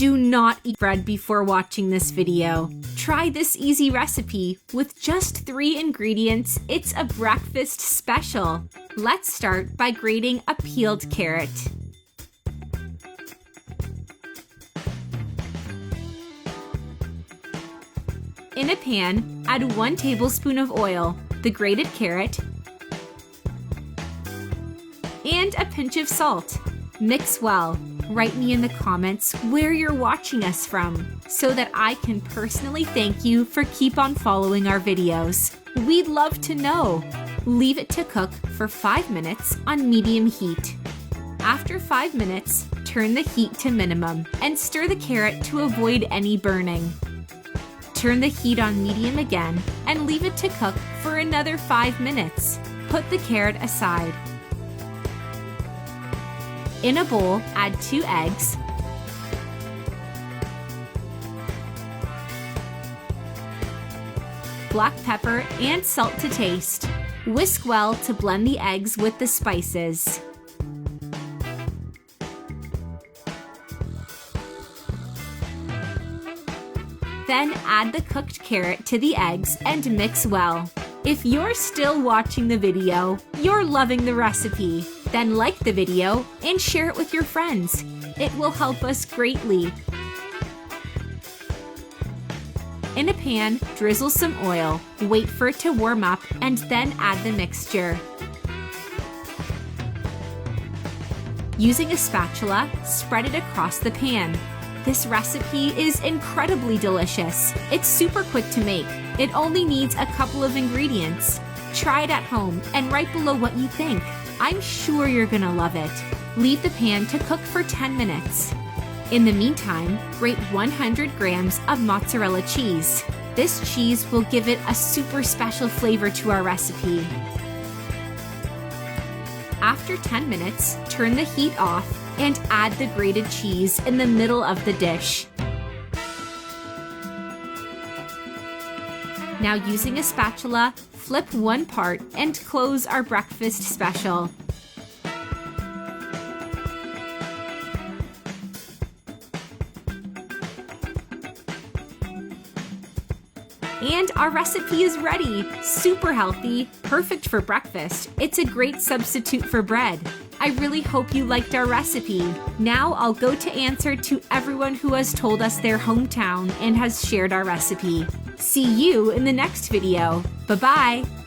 Do not eat bread before watching this video. Try this easy recipe. With just 3 ingredients, it's a breakfast special. Let's start by grating a peeled carrot. In a pan, add 1 tablespoon of oil, the grated carrot, and a pinch of salt. Mix well. Write me in the comments where you're watching us from so that I can personally thank you for keep on following our videos. We'd love to know. Leave it to cook for 5 minutes on medium heat. After 5 minutes, turn the heat to minimum and stir the carrot to avoid any burning. Turn the heat on medium again and leave it to cook for another 5 minutes. Put the carrot aside. In a bowl, add 2 eggs, black pepper and salt to taste. Whisk well to blend the eggs with the spices. Then add the cooked carrot to the eggs and mix well. If you're still watching the video, you're loving the recipe. Then like the video and share it with your friends. It will help us greatly. In a pan, drizzle some oil, wait for it to warm up, and then add the mixture. Using a spatula, spread it across the pan. This recipe is incredibly delicious. It's super quick to make. It only needs a couple of ingredients. Try it at home and write below what you think. I'm sure you're gonna love it. Leave the pan to cook for 10 minutes. In the meantime, grate 100 grams of mozzarella cheese. This cheese will give it a super special flavor to our recipe. After 10 minutes, turn the heat off and add the grated cheese in the middle of the dish. Now using a spatula, flip one part and close our breakfast special. And our recipe is ready! Super healthy, perfect for breakfast. It's a great substitute for bread. I really hope you liked our recipe. Now I'll go to answer to everyone who has told us their hometown and has shared our recipe. See you in the next video. Bye-bye!